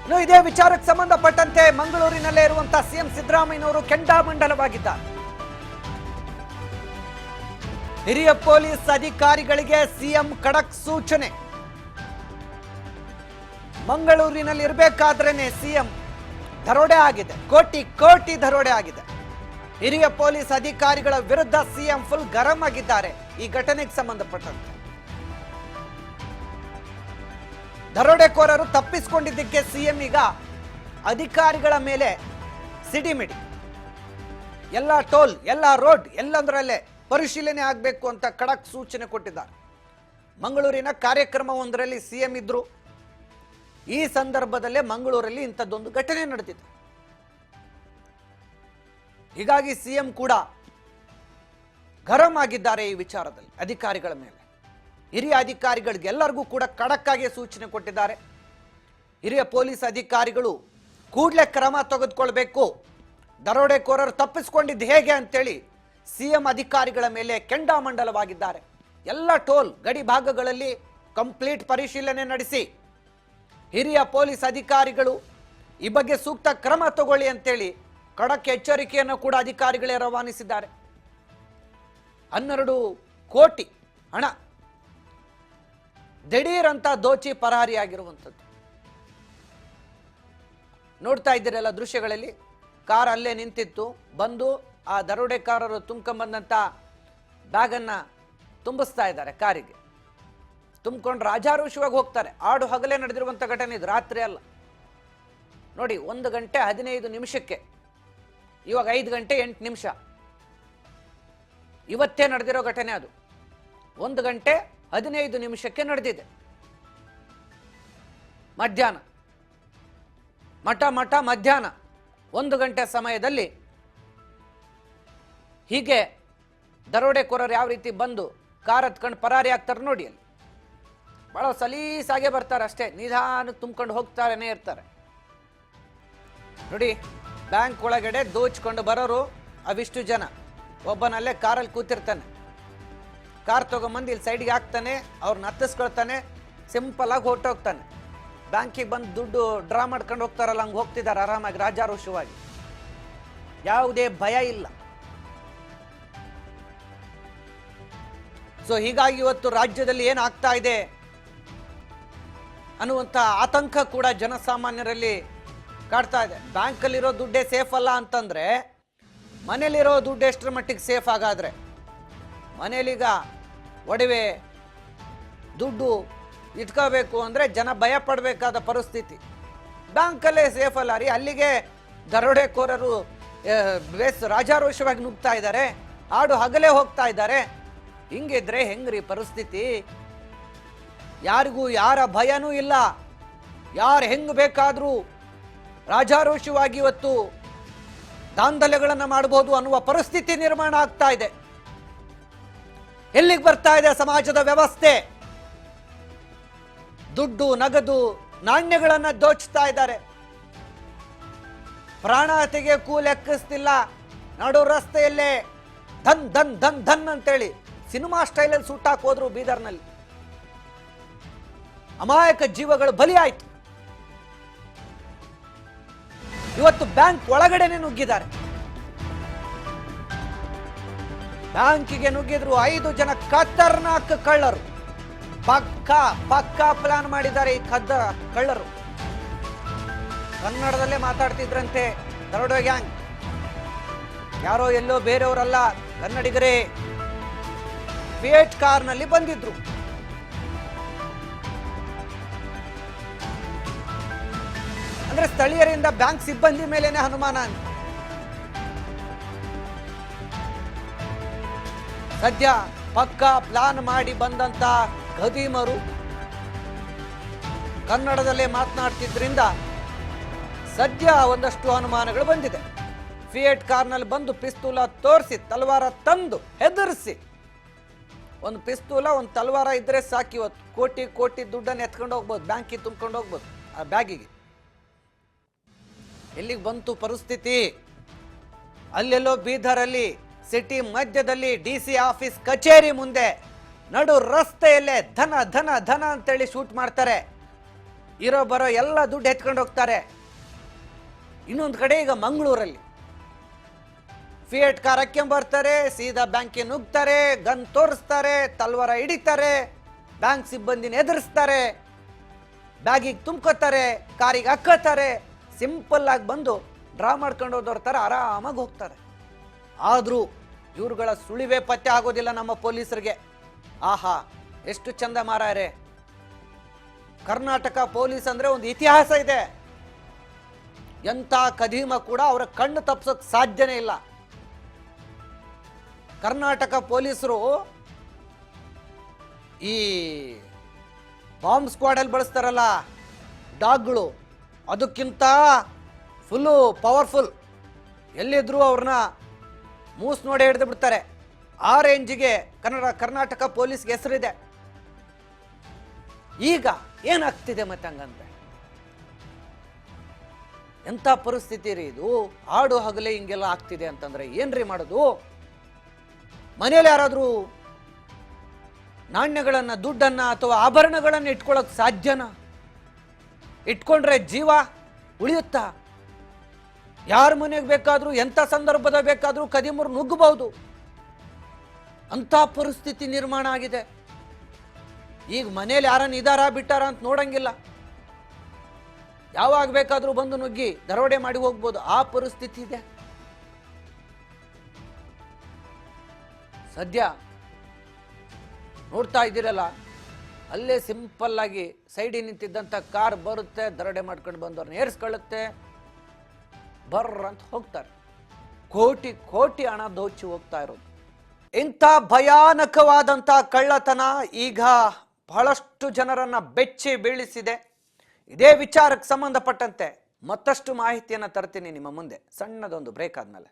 ಇನ್ನು ಇದೇ ವಿಚಾರಕ್ಕೆ ಸಂಬಂಧಪಟ್ಟಂತೆ ಮಂಗಳೂರಿನಲ್ಲೇ ಇರುವಂತಹ ಸಿಎಂ ಸಿದ್ದರಾಮಯ್ಯನವರು ಕೆಂಡಾಮಂಡಲವಾಗಿದ್ದಾರೆ. ಹಿರಿಯ ಪೊಲೀಸ್ ಅಧಿಕಾರಿಗಳಿಗೆ ಸಿಎಂ ಖಡಕ್ ಸೂಚನೆ. ಮಂಗಳೂರಿನಲ್ಲಿ ಇರಬೇಕಾದ್ರೇನೆ ಸಿಎಂ ದರೋಡೆ ಆಗಿದೆ, ಕೋಟಿ ದರೋಡೆ ಆಗಿದೆ. ಹಿರಿಯ ಪೊಲೀಸ್ ಅಧಿಕಾರಿಗಳ ವಿರುದ್ಧ ಸಿಎಂ ಫುಲ್ ಗರಂ ಆಗಿದ್ದಾರೆ. ಈ ಘಟನೆಗೆ ಸಂಬಂಧಪಟ್ಟಂತೆ ದರೋಡೆಕೋರರು ತಪ್ಪಿಸಿಕೊಂಡಿದ್ದಕ್ಕೆ ಸಿಎಂ ಈಗ ಅಧಿಕಾರಿಗಳ ಮೇಲೆ ಸಿಡಿಮಿಡಿ, ಎಲ್ಲ ಟೋಲ್, ಎಲ್ಲ ರೋಡ್, ಎಲ್ಲಂದ್ರಲ್ಲೇ ಪರಿಶೀಲನೆ ಆಗಬೇಕು ಅಂತ ಖಡಕ್ ಸೂಚನೆ ಕೊಟ್ಟಿದ್ದಾರೆ. ಮಂಗಳೂರಿನ ಕಾರ್ಯಕ್ರಮವೊಂದರಲ್ಲಿ ಸಿಎಂ ಇದ್ರು. ಈ ಸಂದರ್ಭದಲ್ಲೇ ಮಂಗಳೂರಲ್ಲಿ ಇಂಥದ್ದೊಂದು ಘಟನೆ ನಡೆದಿದೆ. ಹೀಗಾಗಿ ಸಿಎಂ ಕೂಡ ಗರಂ ಆಗಿದ್ದಾರೆ ಈ ವಿಚಾರದಲ್ಲಿ ಅಧಿಕಾರಿಗಳ ಮೇಲೆ. ಹಿರಿಯ ಅಧಿಕಾರಿಗಳಿಗೆ ಎಲ್ಲರಿಗೂ ಕೂಡ ಖಡಕ್ ಆಗಿ ಸೂಚನೆ ಕೊಟ್ಟಿದ್ದಾರೆ. ಹಿರಿಯ ಪೊಲೀಸ್ ಅಧಿಕಾರಿಗಳು ಕೂಡಲೇ ಕ್ರಮ ತೆಗೆದುಕೊಳ್ಬೇಕು, ದರೋಡೆಕೋರರು ತಪ್ಪಿಸಿಕೊಂಡಿದ್ದು ಹೇಗೆ ಅಂತೇಳಿ ಸಿಎಂ ಅಧಿಕಾರಿಗಳ ಮೇಲೆ ಕೆಂಡಾಮಂಡಲವಾಗಿದ್ದಾರೆ. ಎಲ್ಲ ಟೋಲ್ ಗಡಿ ಭಾಗಗಳಲ್ಲಿ ಕಂಪ್ಲೀಟ್ ಪರಿಶೀಲನೆ ನಡೆಸಿ ಹಿರಿಯ ಪೊಲೀಸ್ ಅಧಿಕಾರಿಗಳು ಈ ಬಗ್ಗೆ ಸೂಕ್ತ ಕ್ರಮ ತಗೊಳ್ಳಿ ಅಂತೇಳಿ ಖಡಕ್ ಎಚ್ಚರಿಕೆಯನ್ನು ಕೂಡ ಅಧಿಕಾರಿಗಳೇ ರವಾನಿಸಿದ್ದಾರೆ. 12 ಕೋಟಿ ಹಣ ದಿಢೀರ್ ಅಂತ ದೋಚಿ ಪರಾರಿಯಾಗಿರುವಂಥದ್ದು ನೋಡ್ತಾ ಇದ್ದೀರಲ್ಲ ದೃಶ್ಯಗಳಲ್ಲಿ. ಕಾರ್ ಅಲ್ಲೇ ನಿಂತಿತ್ತು, ಬಂದು ಆ ದರೋಡೆಕಾರರು ತುಂಬ್ಕೊಂಡ್ಬಂದಂಥ ಬ್ಯಾಗನ್ನು ತುಂಬಿಸ್ತಾ ಇದ್ದಾರೆ. ಕಾರಿಗೆ ತುಂಬಿಕೊಂಡು ರಾಜಾರೋಷವಾಗಿ ಹೋಗ್ತಾರೆ. ಆಡು ಹಗಲೇ ನಡೆದಿರುವಂಥ ಘಟನೆ ಇದು, ರಾತ್ರಿ ಅಲ್ಲ ನೋಡಿ. 1 ಗಂಟೆ 15 ನಿಮಿಷಕ್ಕೆ, ಇವಾಗ 5 ಗಂಟೆ 8 ನಿಮಿಷ, ಇವತ್ತೇ ನಡೆದಿರೋ ಘಟನೆ ಅದು. 1 ಗಂಟೆ 15 ನಿಮಿಷಕ್ಕೆ ನಡೆದಿದೆ. ಮಧ್ಯಾಹ್ನ ಮಧ್ಯಾಹ್ನ 1 ಗಂಟೆ ಸಮಯದಲ್ಲಿ ಹೀಗೆ ದರೋಡೆಕೋರರು ಯಾವ ರೀತಿ ಬಂದು ಕಾರ್ ಹತ್ಕೊಂಡು ಪರಾರಿ ಆಗ್ತಾರೆ ನೋಡಿ. ಅಲ್ಲಿ ಬಹಳ ಸಲೀಸಾಗೆ ಬರ್ತಾರೆ, ಅಷ್ಟೇ ನಿಧಾನಕ್ಕೆ ತುಂಬ್ಕೊಂಡು ಹೋಗ್ತಾರೇನೆ ಇರ್ತಾರೆ ನೋಡಿ. ಬ್ಯಾಂಕ್ ಒಳಗಡೆ ದೋಚ್ಕೊಂಡು ಬರೋರು ಅವಿಷ್ಟು ಜನ. ಒಬ್ಬನಲ್ಲೇ ಕಾರಲ್ಲಿ ಕೂತಿರ್ತಾನೆ, ಕಾರ್ ತಗೊಂಬಂದು ಇಲ್ಲಿ ಸೈಡ್ಗೆ ಹಾಕ್ತಾನೆ, ಅವ್ರನ್ನ ಹತ್ತಿಸ್ಕೊಳ್ತಾನೆ, ಸಿಂಪಲ್ ಆಗಿ ಹೊರಟೋಗ್ತಾನೆ. ಬ್ಯಾಂಕಿಗೆ ಬಂದು ದುಡ್ಡು ಡ್ರಾ ಮಾಡ್ಕೊಂಡು ಹೋಗ್ತಾರಲ್ಲ, ಹಂಗೆ ಹೋಗ್ತಿದ್ದಾರೆ ಆರಾಮಾಗಿ ರಾಜಾರೋಷವಾಗಿ, ಯಾವುದೇ ಭಯ ಇಲ್ಲ. ಸೊ ಹೀಗಾಗಿ ಇವತ್ತು ರಾಜ್ಯದಲ್ಲಿ ಏನಾಗ್ತಾ ಇದೆ ಅನ್ನುವಂಥ ಆತಂಕ ಕೂಡ ಜನಸಾಮಾನ್ಯರಲ್ಲಿ ಕಾಡ್ತಾ ಇದೆ. ಬ್ಯಾಂಕಲ್ಲಿರೋ ದುಡ್ಡೇ ಸೇಫ್ ಅಲ್ಲ ಅಂತಂದ್ರೆ ಮನೇಲಿರೋ ದುಡ್ಡು ಎಷ್ಟರ ಮಟ್ಟಿಗೆ ಸೇಫ್ ಆಗಾದ್ರೆ? ಮನೇಲೀಗ ಒಡವೆ ದುಡ್ಡು ಇಟ್ಕೋಬೇಕು ಅಂದರೆ ಜನ ಭಯ ಪಡಬೇಕಾದ ಪರಿಸ್ಥಿತಿ. ಬ್ಯಾಂಕಲ್ಲೇ ಸೇಫ್ ಅಲ್ಲ ರೀ, ಅಲ್ಲಿಗೆ ದರೋಡೆಕೋರರು ರಾಜಾರೋಷವಾಗಿ ನುಗ್ತಾ ಇದ್ದಾರೆ, ಆಡು ಹಗಲೇ ಹೋಗ್ತಾ ಇದ್ದಾರೆ. ಹಿಂಗಿದ್ರೆ ಹೆಂಗ್ರಿ ಪರಿಸ್ಥಿತಿ? ಯಾರಿಗೂ ಯಾರ ಭಯನೂ ಇಲ್ಲ, ಯಾರು ಹೆಂಗ್ ಬೇಕಾದರೂ ರಾಜಾರೋಷವಾಗಿ ಇವತ್ತು ದಾಂಧಲೆಗಳನ್ನು ಮಾಡಬಹುದು ಅನ್ನುವ ಪರಿಸ್ಥಿತಿ ನಿರ್ಮಾಣ ಆಗ್ತಾ ಇದೆ. ಎಲ್ಲಿಗೆ ಬರ್ತಾ ಇದೆ ಸಮಾಜದ ವ್ಯವಸ್ಥೆ? ದುಡ್ಡು, ನಗದು, ನಾಣ್ಯಗಳನ್ನು ದೋಚ್ತಾ ಇದ್ದಾರೆ. ಪ್ರಾಣ ತೆಗೆಯಕ್ಕೂ ಲೆಕ್ಕಿಸ್ತಿಲ್ಲ. ನಡು ರಸ್ತೆಯಲ್ಲೇ ಧನ್ ಧನ್ ಧನ್ ಧನ್ ಅಂತೇಳಿ ಸಿನಿಮಾ ಸ್ಟೈಲಲ್ಲಿ ಸುಟ್ಟಾಕ್ ಹೋದ್ರು ಬೀದರ್ನಲ್ಲಿ. ಅಮಾಯಕ ಜೀವಗಳು ಬಲಿಯಾಯಿತು. ಇವತ್ತು ಬ್ಯಾಂಕ್ ಒಳಗಡೆನೆ ನುಗ್ಗಿದ್ದಾರೆ. ಬ್ಯಾಂಕಿಗೆ ನುಗ್ಗಿದ್ರು 5 ಜನ ಖತರ್ನಾಕ್ ಕಳ್ಳರು. ಪಕ್ಕಾ ಪ್ಲಾನ್ ಮಾಡಿದ್ದಾರೆ ಈ ಕಳ್ಳರು. ಕನ್ನಡದಲ್ಲೇ ಮಾತಾಡ್ತಿದ್ರಂತೆ ದರೋಡೆ ಗ್ಯಾಂಗ್. ಯಾರೋ ಎಲ್ಲೋ ಬೇರೆಯವರಲ್ಲ, ಕನ್ನಡಿಗರೇ. ಫಿಯೇಟ್ ಕಾರ್ನಲ್ಲಿ ಬಂದಿದ್ರು. ಅಂದ್ರೆ ಸ್ಥಳೀಯರಿಂದ ಬ್ಯಾಂಕ್ ಸಿಬ್ಬಂದಿ ಮೇಲೇನೆ ಅನುಮಾನ ಅಂತ. ಸದ್ಯ ಪಕ್ಕಾ ಪ್ಲಾನ್ ಮಾಡಿ ಬಂದಂತ ಖದೀಮರು ಕನ್ನಡದಲ್ಲೇ ಮಾತನಾಡ್ತಿದ್ರಿಂದ ಸದ್ಯ ಒಂದಷ್ಟು ಅನುಮಾನಗಳು ಬಂದಿದೆ. ಫಿಯೇಟ್ ಕಾರ್ನಲ್ಲಿ ಬಂದು ಪಿಸ್ತೂಲ ತೋರಿಸಿ, ತಲವಾರ ತಂದು ಹೆದರಿಸಿ, ಒಂದು ಪಿಸ್ತೂಲ ಒಂದು ತಲವಾರ ಇದ್ರೆ ಸಾಕು, ಇವತ್ತು ಕೋಟಿ ದುಡ್ಡನ್ನು ಎತ್ಕೊಂಡು ಹೋಗ್ಬೋದು, ಬ್ಯಾಂಕಿಗೆ ತುಂಬ್ಕೊಂಡು ಹೋಗ್ಬೋದು ಆ ಬ್ಯಾಗಿಗೆ. ಎಲ್ಲಿಗೆ ಬಂತು ಪರಿಸ್ಥಿತಿ? ಅಲ್ಲೆಲ್ಲೋ ಬೀದರಲ್ಲಿ ಸಿಟಿ ಮಧ್ಯದಲ್ಲಿ DC ಆಫೀಸ್ ಕಚೇರಿ ಮುಂದೆ ನಡು ರಸ್ತೆಯಲ್ಲೇ ಧನ ಧನ ಧನ ಅಂತೇಳಿ ಶೂಟ್ ಮಾಡ್ತಾರೆ. ಇರೋ ಬರೋ ಎಲ್ಲ ದುಡ್ಡು ಎತ್ಕೊಂಡು ಹೋಗ್ತಾರೆ. ಇನ್ನೊಂದು ಕಡೆ ಈಗ ಮಂಗಳೂರಲ್ಲಿ ಫಿಯೇಟ್ ಕಾರ್ ಹಾಕ್ಕೊಂಬರ್ತಾರೆ, ಸೀದಾ ಬ್ಯಾಂಕಿಗೆ ನುಗ್ತಾರೆ, ಗನ್ ತೋರಿಸ್ತಾರೆ, ತಲ್ವಾರ ಹಿಡಿತಾರೆ, ಬ್ಯಾಂಕ್ ಸಿಬ್ಬಂದಿನ ಎದುರಿಸ್ತಾರೆ, ಬ್ಯಾಗಿಗೆ ತುಂಬ್ಕೋತಾರೆ, ಕಾರಿಗೆ ಹಾಕೋತಾರೆ, ಸಿಂಪಲ್ ಆಗಿ ಬಂದು ಡ್ರಾ ಮಾಡ್ಕೊಂಡು ಹೋದವ್ರ ಥರ ಆರಾಮಾಗಿ ಹೋಗ್ತಾರೆ. ಆದರೂ ಇವ್ರುಗಳ ಸುಳಿವೇ ಪತ್ತೆ ಆಗೋದಿಲ್ಲ ನಮ್ಮ ಪೊಲೀಸರಿಗೆ. ಆಹಾ, ಎಷ್ಟು ಚಂದ ಮಾರಾಯರೆ. ಕರ್ನಾಟಕ ಪೊಲೀಸ್ ಅಂದ್ರೆ ಒಂದು ಇತಿಹಾಸ ಇದೆ. ಎಂಥ ಕದೀಮ ಕೂಡ ಅವರ ಕಣ್ಣು ತಪ್ಪಿಸೋಕೆ ಸಾಧ್ಯನೇ ಇಲ್ಲ. ಕರ್ನಾಟಕ ಪೊಲೀಸರು ಈ ಬಾಂಬ್ ಸ್ಕ್ವಾಡಲ್ಲಿ ಬಳಸ್ತಾರಲ್ಲ ಡಾಗ್ಗಳು, ಅದಕ್ಕಿಂತ ಫುಲ್ಲು ಪವರ್ಫುಲ್. ಎಲ್ಲಿದ್ರು ಅವ್ರನ್ನ ಮೂಸ್ ನೋಡಿ ಹಿಡಿದು ಬಿಡ್ತಾರೆ. ಆ ರೇಂಜಿಗೆ ಕರ್ನಾಟಕ ಪೊಲೀಸ್ಗೆ ಹೆಸರಿದೆ. ಈಗ ಏನಾಗ್ತಿದೆ ಮತ್ತೆ ಹಂಗಂದ್ರೆ? ಎಂಥ ಪರಿಸ್ಥಿತಿ ರೀ ಇದು? ಹಾಡು ಹಗಲೇ ಹಿಂಗೆಲ್ಲ ಆಗ್ತಿದೆ ಅಂತಂದ್ರೆ ಏನ್ರಿ ಮಾಡೋದು? ಮನೇಲಿ ಯಾರಾದ್ರೂ ನಾಣ್ಯಗಳನ್ನ, ದುಡ್ಡನ್ನ ಅಥವಾ ಆಭರಣಗಳನ್ನ ಇಟ್ಕೊಳ್ಳೋಕೆ ಸಾಧ್ಯನಾ? ಇಟ್ಕೊಂಡ್ರೆ ಜೀವ ಉಳಿಯುತ್ತಾ? ಯಾರ ಮನೆಗೆ ಬೇಕಾದ್ರೂ, ಎಂಥ ಸಂದರ್ಭದ ಬೇಕಾದ್ರೂ ಕದಿಮರು ನುಗ್ಗಬಹುದು. ಅಂಥ ಪರಿಸ್ಥಿತಿ ನಿರ್ಮಾಣ ಆಗಿದೆ. ಈಗ ಮನೇಲಿ ಯಾರನ್ನ ಇದಾರ ಬಿಟ್ಟಾರ ಅಂತ ನೋಡಂಗಿಲ್ಲ. ಯಾವಾಗ ಬೇಕಾದ್ರೂ ಬಂದು ನುಗ್ಗಿ ದರೋಡೆ ಮಾಡಿ ಹೋಗ್ಬೋದು. ಆ ಪರಿಸ್ಥಿತಿ ಇದೆ ಸದ್ಯ. ನೋಡ್ತಾ ಇದ್ದೀರಲ್ಲ, ಅಲ್ಲೇ ಸಿಂಪಲ್ ಆಗಿ ಸೈಡಿಗೆ ನಿಂತಿದ್ದಂಥ ಕಾರ್ ಬರುತ್ತೆ, ದರೋಡೆ ಮಾಡ್ಕೊಂಡು ಬಂದವ್ರನ್ನ ಏರಿಸ್ಕೊಳ್ಳುತ್ತೆ, ಬರ್ರ ಅಂತ ಹೋಗ್ತಾರೆ. ಕೋಟಿ ಕೋಟಿ ಹಣ ದೋಚಿ ಹೋಗ್ತಾ ಇರೋದು. ಇಂಥ ಭಯಾನಕವಾದಂಥ ಕಳ್ಳತನ ಈಗ ಬಹಳಷ್ಟು ಜನರನ್ನ ಬೆಚ್ಚಿ ಬೀಳಿಸಿದೆ. ಇದೇ ವಿಚಾರಕ್ಕೆ ಸಂಬಂಧಪಟ್ಟಂತೆ ಮತ್ತಷ್ಟು ಮಾಹಿತಿಯನ್ನು ತರ್ತೀನಿ ನಿಮ್ಮ ಮುಂದೆ, ಸಣ್ಣದೊಂದು ಬ್ರೇಕ್ ಆದ್ಮೇಲೆ.